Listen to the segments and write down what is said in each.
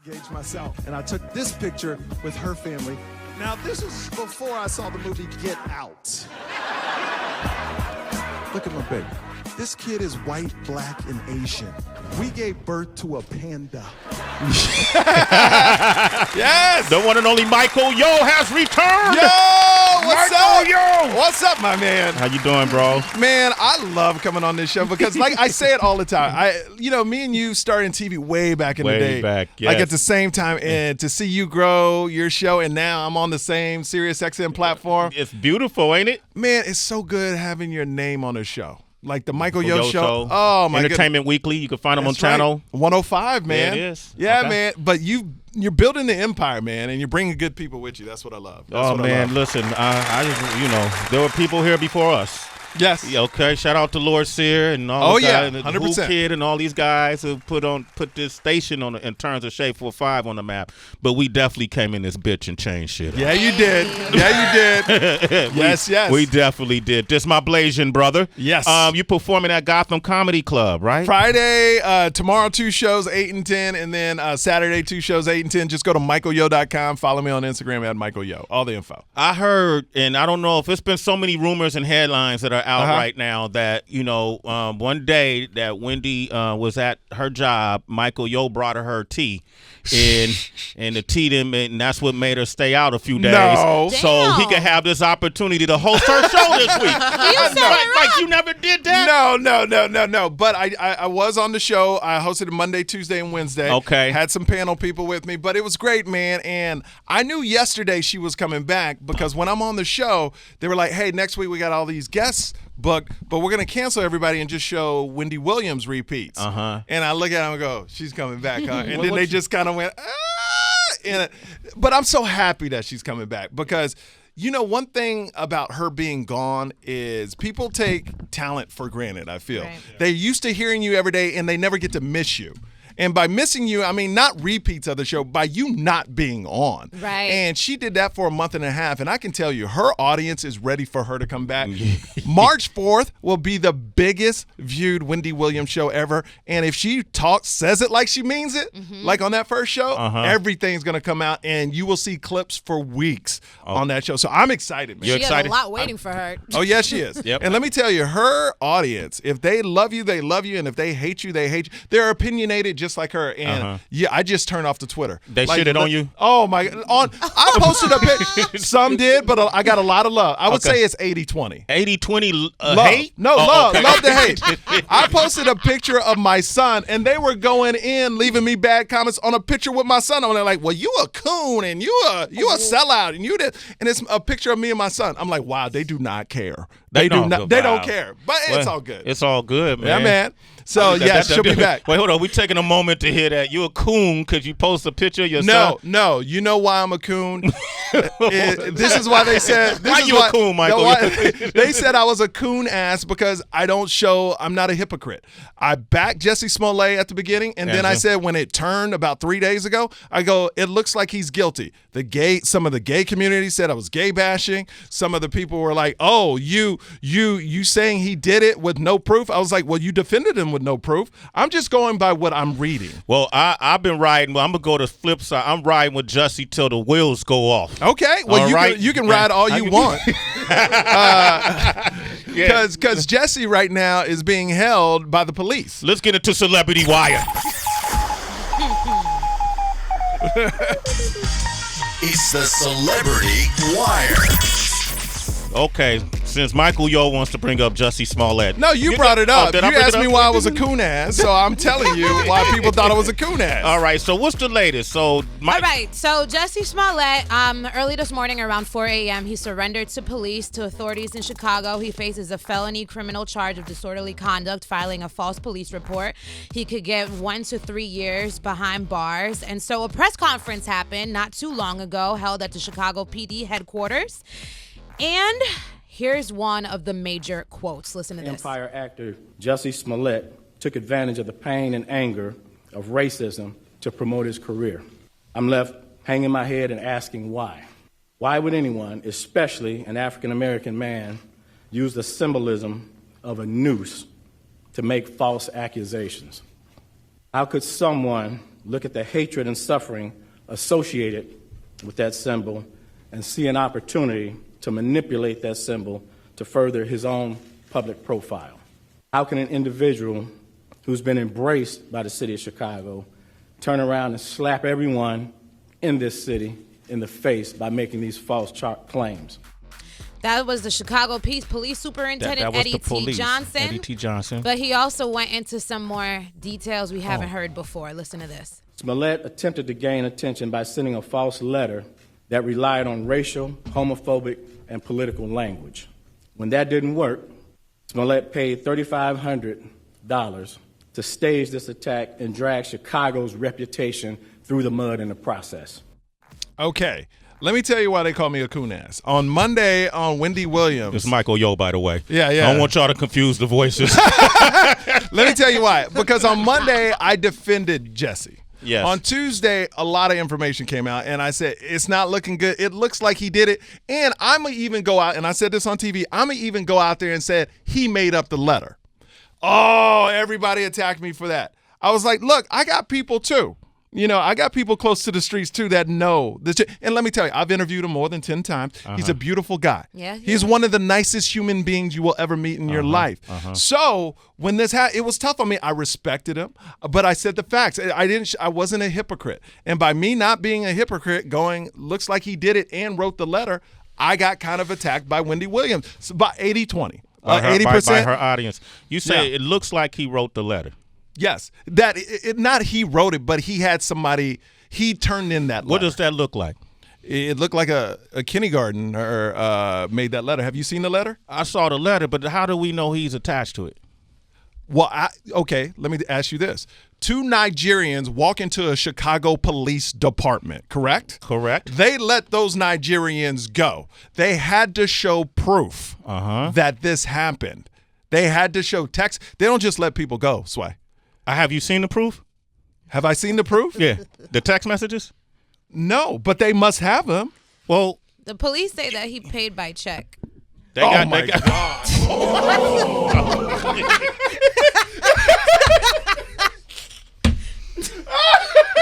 engage myself. And I took this picture with her family. Now, this is before I saw the movie Get Out. Look at my baby. This kid is white, black, and Asian. We gave birth to a panda. Yes! The one and only Michael Yo has returned! Yo! What's up? Yo! What's up, my man? How you doing, bro? Man, I love coming on this show because, like I say it all the time, me and you started in TV way back in the day. Way back, yes. Like at the same time, and to see you grow your show, and now I'm on the same SiriusXM platform. It's beautiful, ain't it? Man, it's so good having your name on the show. Like the Michael Yo Yo show. Oh, my Entertainment Weekly. You can find them on channel 105, man. There it is. Yeah, Okay. man. But you're building the empire, man, and you're bringing good people with you. That's what I love. Oh, man, listen, I just, there were people here before us. Yes. Yeah, okay, shout out to Lord Sear and all the guys, and the 100%. Who Kid and all these guys who put this station on in terms of Shade 45 on the map. But we definitely came in this bitch and changed shit up. Yeah, you did. Yeah, you did. Yes. We definitely did. This my Blasian brother. Yes. You performing at Gotham Comedy Club, right? Friday, tomorrow 2 shows, 8 and 10, and then Saturday 2 shows, 8 and 10. Just go to michaelyo.com. Follow me on Instagram at michaelyo. All the info. I heard, and I don't know if it's been so many rumors and headlines that are out right now that, one day that Wendy was at her job, Michael Yo brought her tea, and the tea didn't, and that's what made her stay out a few days. No. So he could have this opportunity to host her show this week. Like you never did that? No. But I was on the show. I hosted it Monday, Tuesday, and Wednesday. Okay. Had some panel people with me, but it was great, man. And I knew yesterday she was coming back because when I'm on the show, they were like, hey, next week we got all these guests booked, but we're going to cancel everybody and just show Wendy Williams repeats. And I look at them and go, she's coming back, huh? And then they just kind of went, but I'm so happy that she's coming back because one thing about her being gone is people take talent for granted, I feel. Right. They're used to hearing you every day, and they never get to miss you. And by missing you, I mean not repeats of the show, by you not being on. Right. And she did that for a month and a half, and I can tell you, her audience is ready for her to come back. March 4th will be the biggest viewed Wendy Williams show ever, and if she says it like she means it, like on that first show, everything's going to come out, and you will see clips for weeks on that show. So I'm excited, man. You're She excited? has a lot waiting for her. Oh, yes, she is. Yep. And let me tell you, her audience, if they love you, they love you. And if they hate you, they hate you. They're opinionated just like her. And I just turned off the Twitter. They shitted on you? Oh, my. I posted a pic. Some did, but I got a lot of love. I would say it's 80-20. 80-20 hate? No, love. Okay. Love to hate. I posted a picture of my son, and they were going in, leaving me bad comments on a picture with my son. And they're like, well, you a coon, and you a sellout, and you did. And it's a picture of me and my son. I'm like, wow, they do not care. They don't care. But it's all good. It's all good, man. Yeah, man. So, she'll be back. Wait, hold on. We're taking a moment to hear that. You a coon because you post a picture of your son? No. You know why I'm a coon? This is why they said. Why you a coon, Michael? They said I was a coon ass because I'm not a hypocrite. I backed Jussie Smollett at the beginning, and then I said when it turned about 3 days ago, I go, it looks like he's guilty. Some of the gay community said I was gay bashing. Some of the people were like, oh, you saying he did it with no proof? I was like, well, you defended him with no proof. I'm just going by what I'm reading. Well, I've been riding. Well, I'm going to go to the flip side. I'm riding with Jussie till the wheels go off. Okay. Well, you can ride all you want. Because Jussie right now is being held by the police. Let's get into Celebrity Wire. It's the Celebrity Wire. Okay, since Michael Yo wants to bring up Jussie Smollett. No, you brought it up. You asked me why I was a coon ass, so I'm telling you why people thought I was a coon ass. All right, so what's the latest? All right, so Jussie Smollett, early this morning around 4 a.m., he surrendered to authorities in Chicago. He faces a felony criminal charge of disorderly conduct, filing a false police report. He could get 1 to 3 years behind bars. And so a press conference happened not too long ago, held at the Chicago PD headquarters. And here's one of the major quotes. Listen to this. Empire actor Jussie Smollett took advantage of the pain and anger of racism to promote his career. I'm left hanging my head and asking why. Why would anyone, especially an African-American man, use the symbolism of a noose to make false accusations? How could someone look at the hatred and suffering associated with that symbol and see an opportunity to manipulate that symbol to further his own public profile? How can an individual who's been embraced by the city of Chicago turn around and slap everyone in this city in the face by making these false claims? That was the Chicago Police Superintendent that was Eddie the T. police. Johnson. Eddie T. Johnson. But he also went into some more details we haven't heard before. Listen to this. Smollett attempted to gain attention by sending a false letter that relied on racial, homophobic, and political language. When that didn't work, Smollett paid $3,500 to stage this attack and drag Chicago's reputation through the mud in the process. Okay. Let me tell you why they call me a coon ass. On Monday on Wendy Williams. It's Michael Yo, by the way. Yeah. I don't want y'all to confuse the voices. Let me tell you why. Because on Monday, I defended Jussie. Yes. On Tuesday, a lot of information came out, and I said, it's not looking good. It looks like he did it. And I'm going to even go out, and I said this on TV, I'm going to even go out there and say he made up the letter. Oh, everybody attacked me for that. I was like, look, I got people too. You know, I got people close to the streets too that know this. And let me tell you, I've interviewed him more than 10 times. He's a beautiful guy. Yeah, he's one of the nicest human beings you will ever meet in your life. So when this happened, it was tough on me. I respected him, but I said the facts. I wasn't a hypocrite. And by me not being a hypocrite, going, looks like he did it and wrote the letter, I got kind of attacked by Wendy Williams. So about 80-20. 80%. By her audience. You say Yeah. it looks like he wrote the letter. Yes, that not he wrote it, but he had somebody. He turned in that letter. What does that look like? It looked like a kindergarten made that letter. Have you seen the letter? I saw the letter, but how do we know he's attached to it? Well, okay. Let me ask you this: 2 Nigerians walk into a Chicago police department. Correct. Correct. They let those Nigerians go. They had to show proof that this happened. They had to show text. They don't just let people go. Sway. Have you seen the proof? Have I seen the proof? Yeah. The text messages? No, but they must have them. Well, The police say that he paid by check. they got.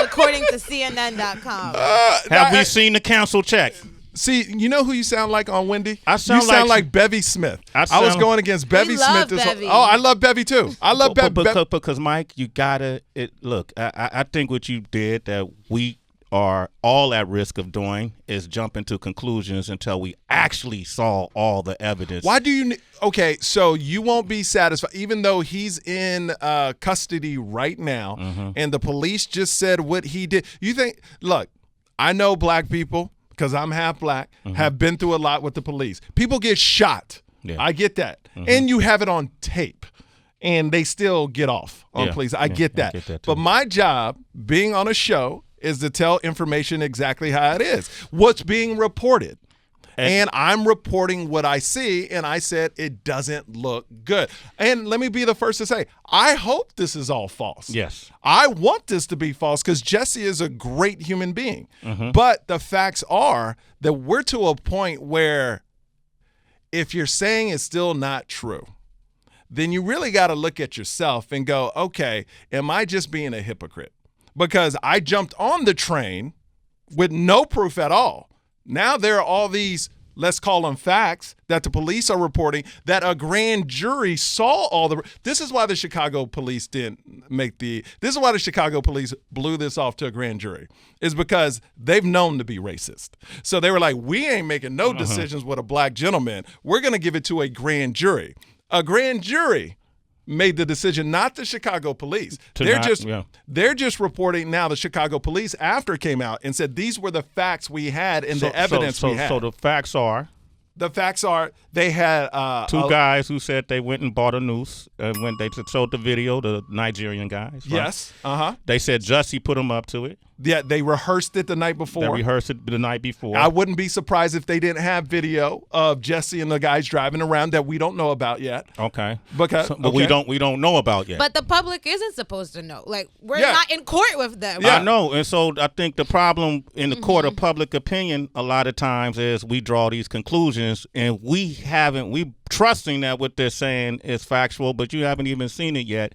According to CNN.com. Have we seen the council check? See, you know who you sound like on Wendy? I sound you sound like- like Bevy Smith. I I was sound- going against Bevy love Smith. Bevy. I love Bevy too. I love Bevy. Because Mike, you gotta. Look, I think what you did that we are all at risk of doing is jumping to conclusions until we actually saw all the evidence. Why do you? Okay, so you won't be satisfied, even though he's in custody right now, and the police just said what he did. You think? Look, I know black people, because I'm half black, have been through a lot with the police. People get shot. Yeah. I get that. And you have it on tape. And they still get off on police. I get that. I get that too. But my job, being on a show, is to tell information exactly how it is. What's being reported. And I'm reporting what I see, and I said it doesn't look good. And let me be the first to say, I hope this is all false. Yes. I want this to be false because Jussie is a great human being. But the facts are that we're to a point where if you're saying it's still not true, then you really got to look at yourself and go, okay, am I just being a hypocrite? Because I jumped on the train with no proof at all. Now there are all these, let's call them facts, that the police are reporting that a grand jury saw all the. This is why the Chicago police didn't make the. This is why the Chicago police blew this off to a grand jury. Is because they've known to be racist. So they were like, we ain't making no decisions with a black gentleman. We're going to give it to a grand jury. A grand jury made the decision, not the Chicago police. They're just reporting now the Chicago police after it came out and said these were the facts we had and the evidence we had. So the facts are? The facts are they had two guys who said they went and bought a noose when they showed the video, the Nigerian guys. Right? Yes. They said Jussie put them up to it. Yeah, they rehearsed it the night before. They rehearsed it the night before. I wouldn't be surprised if they didn't have video of Jussie and the guys driving around that we don't know about yet. Okay. Because we don't know about yet. But the public isn't supposed to know. Like, we're not in court with them. Yeah. I know. And so I think the problem in the court of public opinion a lot of times is we draw these conclusions and we trusting that what they're saying is factual, but you haven't even seen it yet.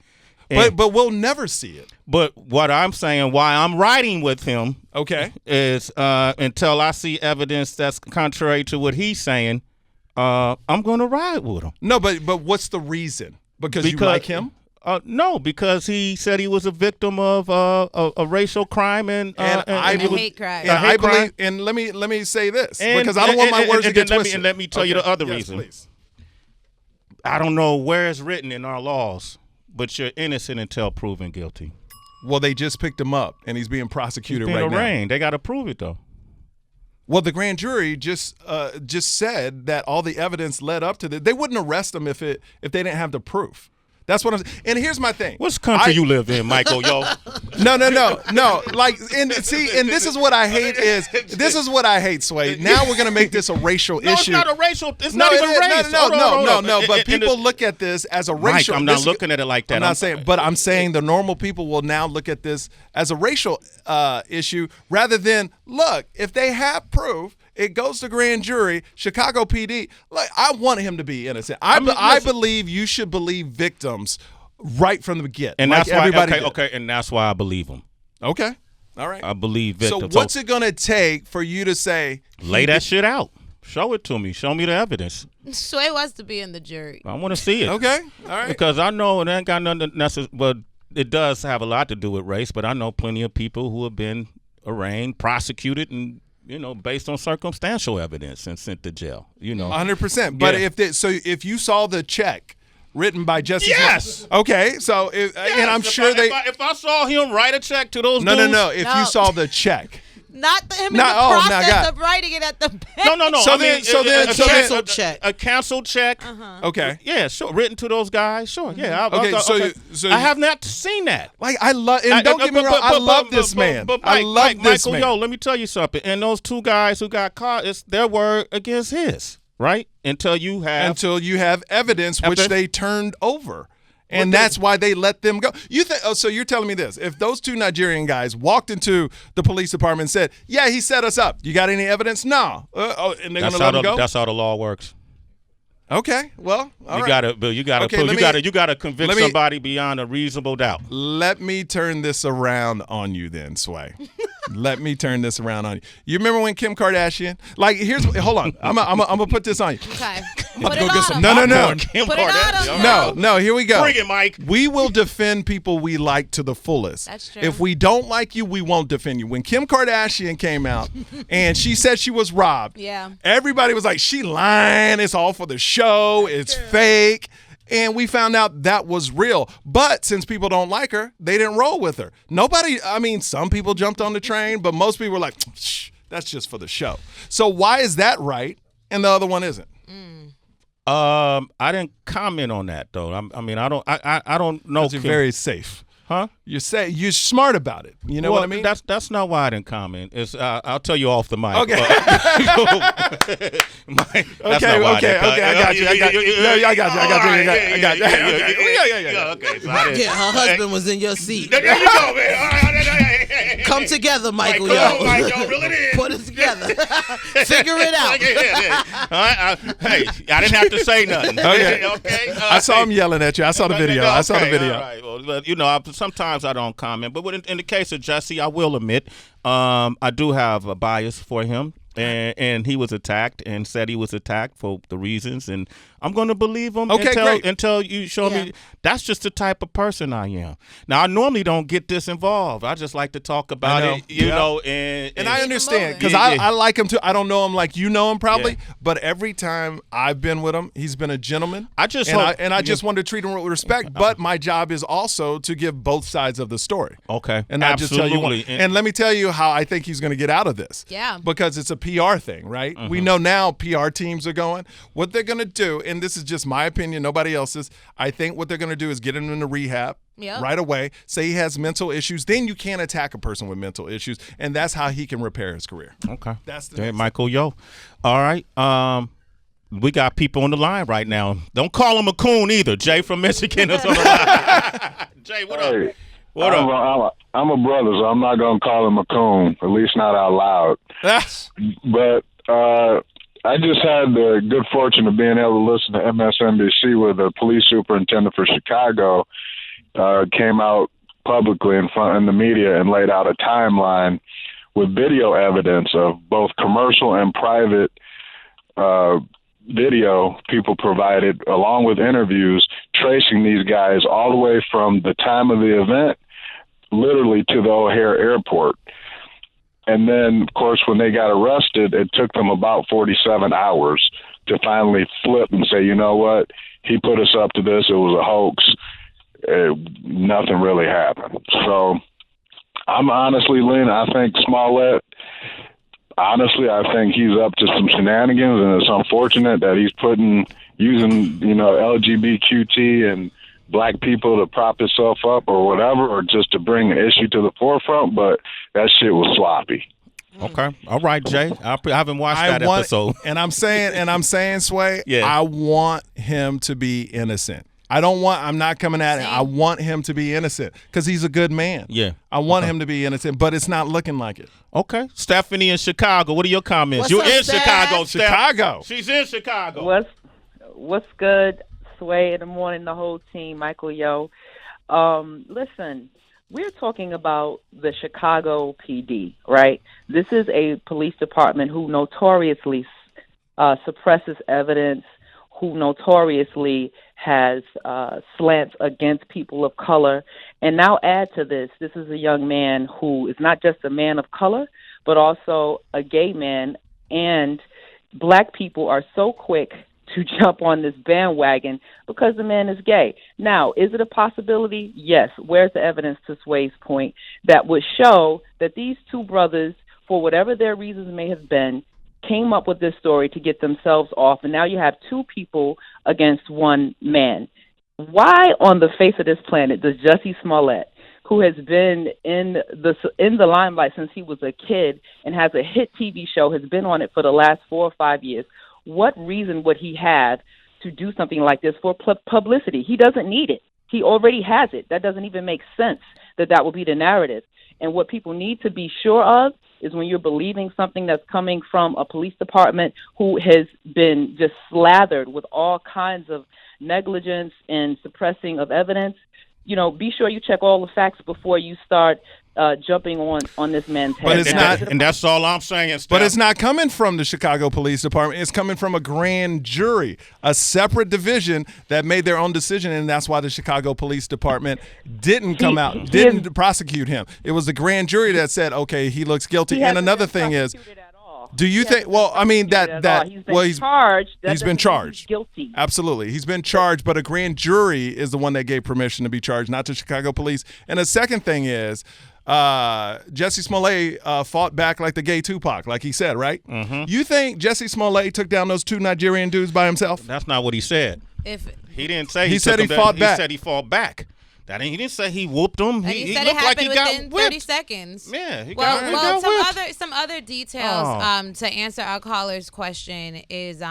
But we'll never see it. But what I'm saying, why I'm riding with him, okay, is until I see evidence that's contrary to what he's saying, I'm going to ride with him. No, but what's the reason? Because you like him? No, because he said he was a victim of a racial crime and hate crime. And I believe. And let me say this, because I don't want my words to get twisted. Let me tell you the other reason. Please. I don't know where it's written in our laws, but you're innocent until proven guilty. Well, they just picked him up, and he's being prosecuted right now. They got to prove it though. Well, the grand jury just said that all the evidence led up to this. They wouldn't arrest him if they didn't have the proof. That's what I'm saying. And here's my thing. What country you live in, Michael, yo? No. Like, and this is what I hate this is what I hate, Sway. Now we're going to make this a racial issue. It's not a racial. It's not even race. No. But people look at this as a racial. Mike, I'm not looking at it like that. I'm not saying, but I'm saying the normal people will now look at this as a racial issue rather than, look, if they have proof, it goes to grand jury, Chicago PD. Like, I want him to be innocent. I believe you should believe victims right from the get. And like that's why everybody okay, and that's why I believe him. Okay. All right. I believe victims. So what's it going to take for you to say lay that shit out? Show it to me. Show me the evidence. Sway wants to be in the jury. I want to see it. Okay. All right. Because I know it ain't got nothing necessary, but it does have a lot to do with race, but I know plenty of people who have been arraigned, prosecuted, and based on circumstantial evidence and sent to jail. 100%. But if you saw the check written by Jussie, yes. Okay, so and I'm sure if I saw him write a check to those dudes, no. If you saw the check. Not him in the process of writing it at the bank. No. So a canceled check. A canceled check. Okay. Yeah, sure. Written to those guys. Sure. Yeah. So I have not seen that. Like, I love, and don't get me wrong, I love this man. But I love this Michael, man. yo, let me tell you something. And those two guys who got caught, it's their word against his, right? Until you have evidence, which they turned over. And that's why they let them go. So you're telling me this. If those two Nigerian guys walked into the police department and said, yeah, he set us up. You got any evidence? No. And they're going to let him go? That's how the law works. Okay. Well, all right. You got to convict somebody beyond a reasonable doubt. Let me turn this around on you then, Sway. Let me turn this around on you. You remember when Kim Kardashian? Like, hold on. I'm gonna put this on you. Okay. Put it on him. No. Kim Kardashian. No. Here we go. Bring it, Mike. We will defend people we like to the fullest. That's true. If we don't like you, we won't defend you. When Kim Kardashian came out and she said she was robbed, everybody was like, she lying. It's all for the show. It's fake. And we found out that was real. But since people don't like her, they didn't roll with her. Some people jumped on the train, but most people were like, shh, that's just for the show. So why is that right and the other one isn't? I didn't comment on that though. I don't know. You're very safe. Huh? You're smart about it. You know what I mean? That's not why I didn't comment. It's I'll tell you off the mic. Okay. Okay. I got you. I got you. Yeah. Okay. So her husband was in your seat. There you go, man. Come together, Michael. Reel it in. Put it together. Figure it out. Hey, I didn't have to say nothing. Okay. I saw him yelling at you. I saw the video. All right. Well, sometimes I don't comment, but in the case of Jussie, I will admit I do have a bias for him, and he was attacked and said he was attacked for the reasons, and I'm going to believe him until you show me. That's just the type of person I am. Now, I normally don't get this involved. I just like to talk about it, you know. And I understand because I like him too. I don't know him like you know him probably, but every time I've been with him, he's been a gentleman. I just want to treat him with respect. But my job is also to give both sides of the story. Okay, and not just tell you one. And let me tell you how I think he's going to get out of this. Yeah, because it's a PR thing, right? Mm-hmm. We know now PR teams are going. What they're going to do, and this is just my opinion, nobody else's. I think what they're going to do is get him into rehab right away. Say he has mental issues, then you can't attack a person with mental issues, and that's how he can repair his career. Okay, that's the Michael. Yo, all right. We got people on the line right now. Don't call him a coon either. Jay from Michigan is on the line. Jay, what up? What up? I'm a brother, so I'm not going to call him a coon, at least not out loud. But I just had the good fortune of being able to listen to MSNBC with the police superintendent for Chicago, came out publicly in the media and laid out a timeline with video evidence of both commercial and private video people provided, along with interviews, tracing these guys all the way from the time of the event literally to the O'Hare airport. And then, of course, when they got arrested, it took them about 47 hours to finally flip and say, you know what, he put us up to this, it was a hoax. Nothing really happened. So I'm honestly leaning, I think Smollett, honestly, I think he's up to some shenanigans, and it's unfortunate that he's using, LGBTQT and black people to prop himself up or whatever, or just to bring an issue to the forefront, but that shit was sloppy. Okay. All right, Jay. I haven't watched that episode. And I'm saying, Sway, yeah. I want him to be innocent. I'm not coming at it. I want him to be innocent because he's a good man. Yeah. I want him to be innocent, but it's not looking like it. Okay. Stephanie in Chicago, what are your comments? You're in Chicago, Steph. Chicago. She's in Chicago. What's good? Sway in the morning, the whole team, Michael Yo. Listen, we're talking about the Chicago PD, right? This is a police department who notoriously suppresses evidence, who notoriously has slants against people of color. And now add to this is a young man who is not just a man of color, but also a gay man. And black people are so quick to jump on this bandwagon because the man is gay. Now, is it a possibility? Yes. Where's the evidence, to Sway's point, that would show that these two brothers, for whatever their reasons may have been, came up with this story to get themselves off, and now you have two people against one man. Why on the face of this planet does Jussie Smollett, who has been in the limelight since he was a kid and has a hit TV show, has been on it for the last 4 or 5 years, what reason would he have to do something like this for publicity? He doesn't need it. He already has it. That doesn't even make sense that would be the narrative. And what people need to be sure of is when you're believing something that's coming from a police department who has been just slathered with all kinds of negligence and suppressing of evidence, be sure you check all the facts before you start jumping on this man's head. But it's not, and that's all I'm saying. Steph. But it's not coming from the Chicago Police Department. It's coming from a grand jury, a separate division that made their own decision, and that's why the Chicago Police Department didn't prosecute him. It was the grand jury that said, okay, he looks guilty. And another thing is, do you think? Well, I mean he's charged. He's been charged. He's guilty. Absolutely, he's been charged. But a grand jury is the one that gave permission to be charged, not the Chicago Police. And the second thing is, Jussie Smollett fought back like the gay Tupac, like he said, right? Mm-hmm. You think Jussie Smollett took down those two Nigerian dudes by himself? That's not what he said. He didn't say he said he fought back. He said he fought back. He didn't say he whooped them. He looked said it like happened he got within whipped. 30 seconds. Yeah, he got whipped. Some other details to answer our caller's question is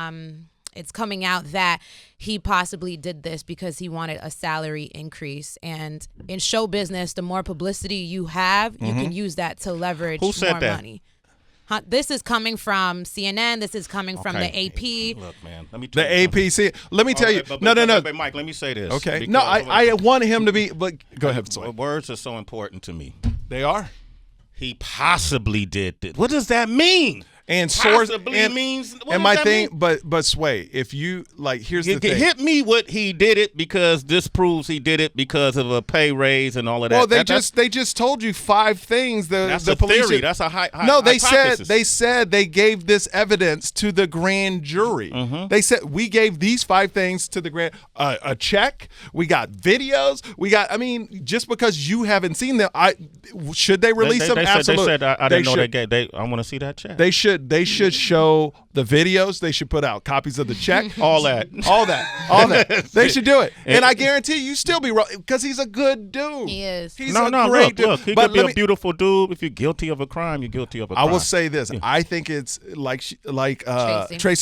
it's coming out that he possibly did this because he wanted a salary increase. And in show business, the more publicity you have, you can use that to leverage more money. This is coming from CNN. This is coming from the AP. Look, man, let me tell you. APC. Let me tell you. No. But Mike, let me say this. Okay. No, I want him to be. But go ahead. Sorry. Words are so important to me. They are. He possibly did this. What does that mean? And source means. And my thing, but Sway, if you here's the thing. Hit me with he did it because this proves he did it because of a pay raise and all of that. Well, they just told you 5 things. That's the a police theory. That's a high. No, they hypothesis. said they gave this evidence to the grand jury. Mm-hmm. They said we gave these 5 things to the grand a check. We got videos. We got. I mean, just because you haven't seen them, should they release them? Absolutely. They said I didn't know they gave. I want to see that check. They should. They should show the videos. They should put out copies of the check. all that. They should do it. And I guarantee you still be wrong because he's a good dude. He is. He's a great dude. Look, he could be a beautiful dude. If you're guilty of a crime, you're guilty of a crime. I will say this. Yeah. I think it's Tracy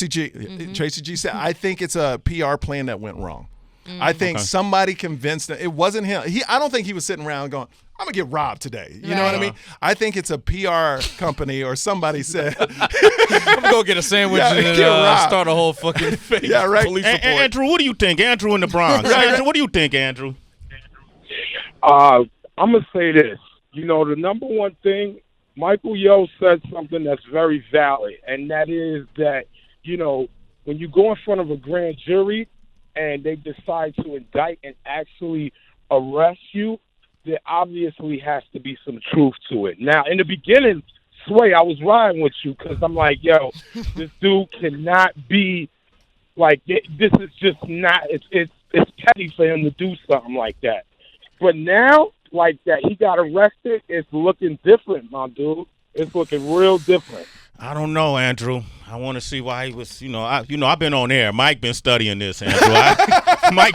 G. Mm-hmm. Tracy G said, I think it's a PR plan that went wrong. Mm-hmm. I think somebody convinced him. It wasn't him. I don't think he was sitting around going, I'm going to get robbed today. You know what I mean? I think it's a PR company or somebody said. I'm going to go get a sandwich and start a whole fucking fake police report. Andrew, what do you think? Andrew in the Bronx. Andrew, what do you think, Andrew? I'm going to say this. You know, the number one thing, Michael Yo said something that's very valid, and that is that, you know, when you go in front of a grand jury and they decide to indict and actually arrest you, there obviously has to be some truth to it. Now, in the beginning, Sway, I was riding with you because I'm like, yo, this dude cannot be like, this is just not, it's petty for him to do something like that. But now, like that, he got arrested, it's looking different, my dude. It's looking real different. I don't know, Andrew. I want to see why he was, I've been on air. Mike been studying this, Andrew. Mike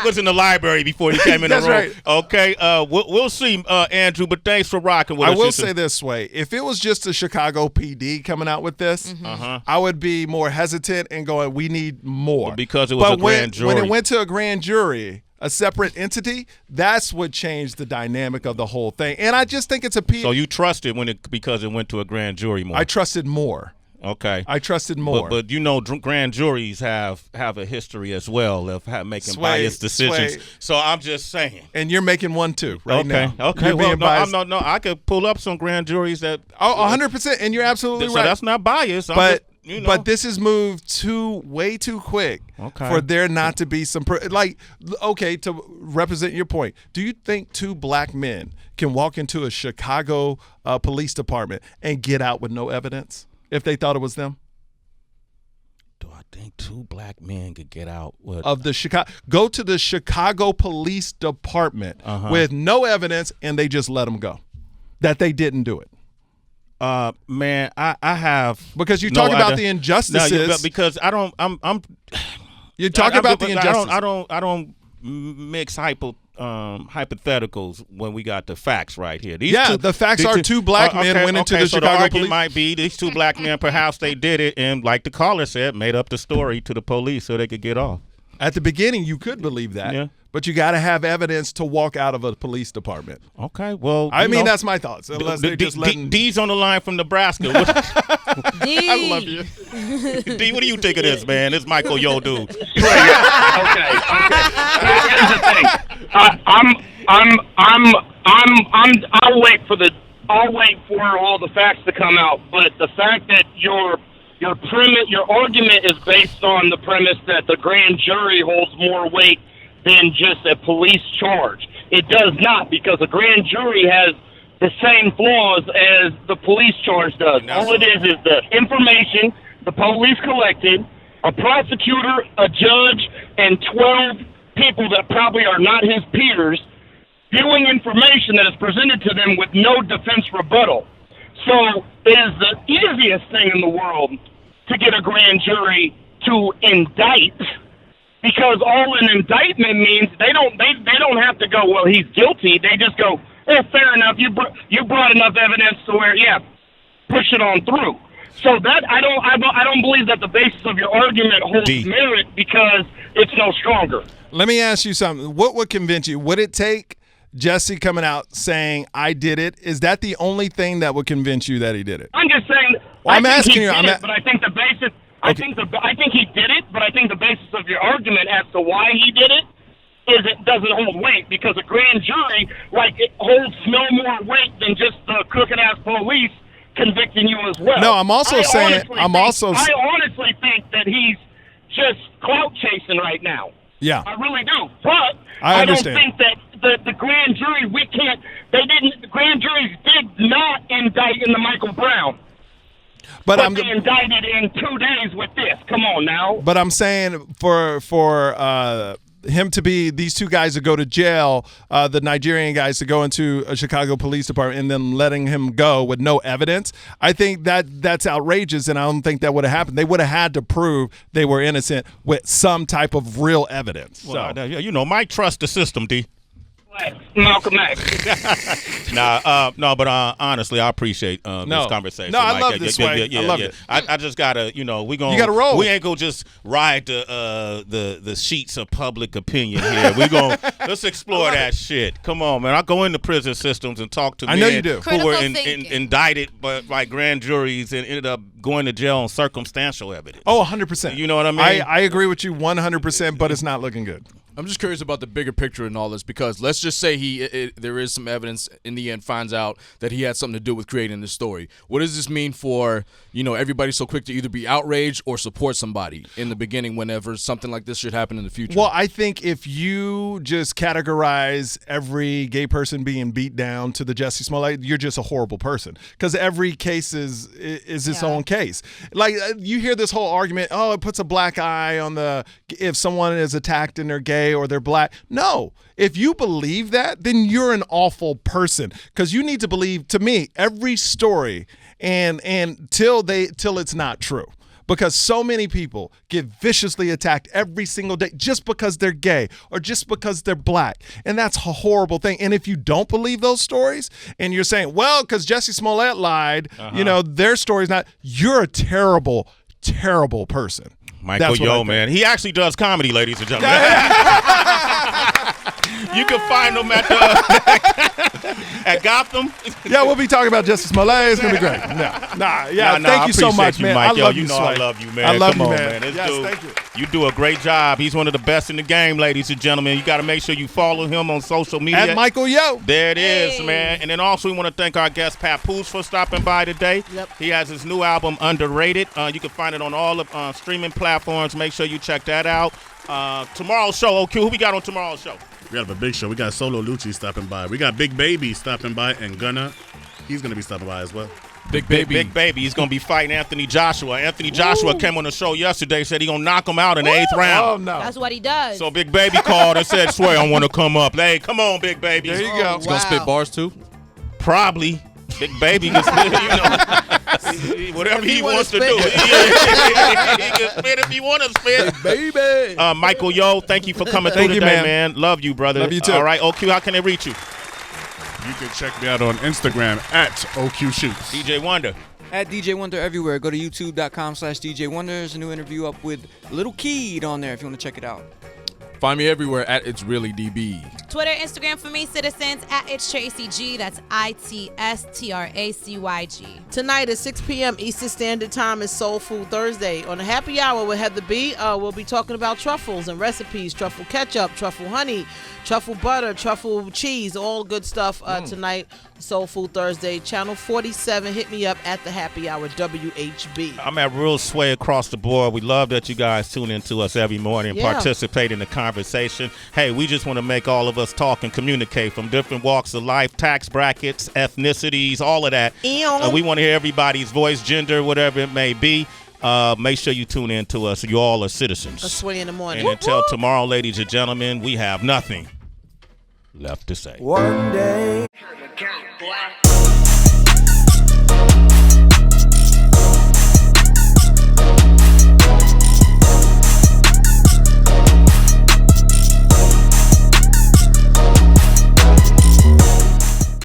was in the library before he came in the room. Right. Okay, we'll see, Andrew, but thanks for rocking with us. I will say this way. If it was just the Chicago PD coming out with this, I would be more hesitant and going, we need more. But because it was a grand jury. When it went to a grand jury, a separate entity, that's what changed the dynamic of the whole thing. And I just think it's a piece. So you trusted because it went to a grand jury more? I trusted more. Okay. I trusted more. But grand juries have a history as well of making biased decisions. So I'm just saying. And you're making one too right now. Okay. You're being biased. No. I could pull up some grand juries that. 100%. And you're absolutely right. So that's not biased. But this has moved way too quick for there not to be some to represent your point. Do you think two black men can walk into a Chicago police department and get out with no evidence if they thought it was them? Do I think two black men could get out with go to the Chicago Police Department with no evidence and they just let them go that they didn't do it? Man, I have because you talk about the injustices. No, because you're talking about the injustices. I don't mix hypotheticals when we got the facts right here. The facts are two black men went into the Chicago the argument police. Might be these two black men. Perhaps they did it and, like the caller said, made up the story to the police so they could get off. At the beginning, you could believe that, but you got to have evidence to walk out of a police department. Okay, well, I mean that's my thoughts. Unless they're just letting D's on the line from Nebraska. D. I love you, D. What do you think of this, man? This Michael Yo dude. Okay. Here's the thing. I'll wait for all the facts to come out. But the fact that your argument is based on the premise that the grand jury holds more weight than just a police charge. It does not, because a grand jury has the same flaws as the police charge does. All it is the information the police collected, a prosecutor, a judge, and 12 people that probably are not his peers viewing information that is presented to them with no defense rebuttal. So it is the easiest thing in the world to get a grand jury to indict, because all an indictment means they don't have to go, well, he's guilty. They just go, fair enough. You brought enough evidence to where, push it on through. So that I don't believe that the basis of your argument holds merit because it's no stronger. Let me ask you something. What would convince you? Would it take Jussie coming out saying, I did it? Is that the only thing that would convince you that he did it? I'm just saying. Well, I'm asking you. But I think the basis. I think he did it. But I think the basis of your argument as to why he did it is it doesn't hold weight, because a grand jury, it holds no more weight than just the crooked ass police convicting you as well. No, I'm also saying. I honestly think that he's just clout chasing right now. Yeah, I really do. But I don't understand. think that the grand jury, the grand juries did not indict in the Michael Brown. But they indicted in 2 days with this. Come on now. But I'm saying for him to be these two guys to go to jail, the Nigerian guys to go into a Chicago police department and then letting him go with no evidence, I think that's outrageous, and I don't think that would have happened. They would have had to prove they were innocent with some type of real evidence. Well, Mike trusts the system, D. Malcolm X. No, but honestly, I appreciate this conversation. No, I love this way. I love it. I just gotta, you gotta roll. We ain't gonna just ride the sheets of public opinion here. Let's explore that shit. Come on, man. I go into prison systems and talk to men who were indicted by grand juries and ended up going to jail on circumstantial evidence. Oh, 100%. You know what I mean? I agree with you 100%, but it's not looking good. I'm just curious about the bigger picture in all this, because let's just say there is some evidence in the end finds out that he had something to do with creating this story. What does this mean for, everybody so quick to either be outraged or support somebody in the beginning whenever something like this should happen in the future? Well, I think if you just categorize every gay person being beat down to the Jussie Smollett, you're just a horrible person, because every case is its own case. Like, you hear this whole argument, oh, it puts a black eye on if someone is attacked and they're gay or they're black. No, if you believe that, then you're an awful person, because you need to believe, to me, every story and till it's not true. Because so many people get viciously attacked every single day just because they're gay or just because they're black. And that's a horrible thing. And if you don't believe those stories and you're saying, well, because Jussie Smollett lied, their story's not, you're a terrible, terrible person. Michael Yo, man. He actually does comedy, ladies and gentlemen. You can find him at Gotham. Yeah, we'll be talking about Jussie Smollett. It's going to be great. Thank you so much, man. Mike. I love you, I love you, man. I love Come you, on, man. This Yes, dude, thank you. You do a great job. He's one of the best in the game, ladies and gentlemen. You got to make sure you follow him on social media. At Michael Yo. There it is, man. And then also we want to thank our guest, Papoose, for stopping by today. Yep. He has his new album, Underrated. You can find it on all of streaming platforms. Make sure you check that out. Tomorrow's show, OQ, who we got on tomorrow's show? We got a big show. We got Solo Lucci stopping by. We got Big Baby stopping by, and Gunna, he's going to be stopping by as well. Big Baby. He's going to be fighting Anthony Joshua. Anthony Joshua came on the show yesterday, said he's going to knock him out in the 8th round. Oh, no. That's what he does. So Big Baby called and said, Sway, I want to come up. Hey, come on, Big Baby. There you go. He's going to spit bars, too? Probably. Big Baby can spit, whatever he wants to do. He can spit if he want to spit. Baby. Michael Yo, thank you for coming through today, man. Love you, brother. Love you, too. All right, OQ, how can they reach you? You can check me out on Instagram at OQ Shoots. DJ Wonder. At DJ Wonder everywhere. Go to youtube.com/DJ Wonder. There's a new interview up with Little Keed on there if you want to check it out. Find me everywhere at It's Really DB. Twitter, Instagram for me, citizens, at It's Tracy G. That's ITSTRACYG. Tonight at 6 p.m. Eastern Standard Time is Soul Food Thursday. On the Happy Hour with Heather B, we'll be talking about truffles and recipes, truffle ketchup, truffle honey, truffle butter, truffle cheese, all good stuff tonight. Soul Food Thursday, Channel 47. Hit me up at the Happy Hour, WHB. I'm at Real Sway across the board. We love that you guys tune in to us every morning and participate in the conversation. Hey, we just want to make all of us talk and communicate from different walks of life, tax brackets, ethnicities, all of that. We want to hear everybody's voice, gender, whatever it may be. Make sure you tune in to us. You all are citizens. A Sway in the morning. And until tomorrow, ladies and gentlemen, we have nothing left to say. One day.